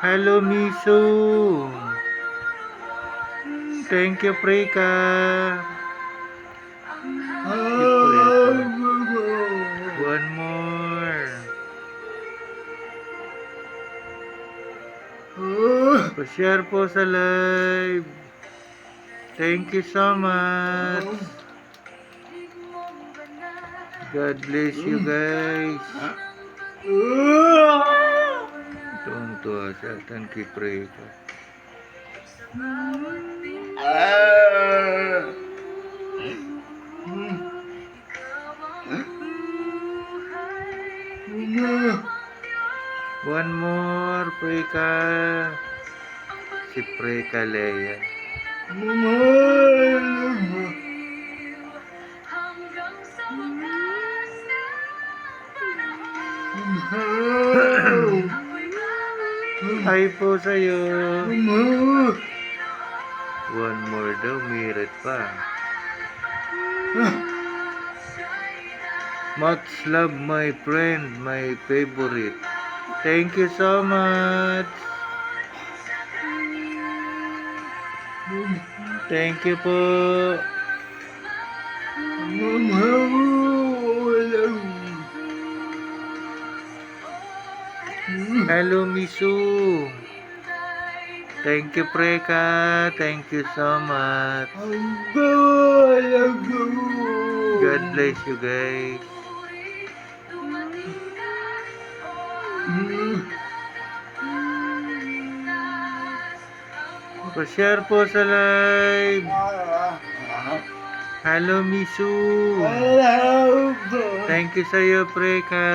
Hello, Misu. Thank you, Preka. One more. Pa-share po sa live. Thank you so much. God bless you guys. Tuwang-tuwa siya. Thank you, Preka. One more, Preka. Si Preka Leia. Hi po sa'yo. One more daw, merit pa. Much love, my friend, my favorite. Thank you so much. Thank you po. Hello, Misu. Thank you, Preka. Thank you so much. God bless you guys. Pa-share po sa live. Hello, Misu. Thank you sa'yo, Preka.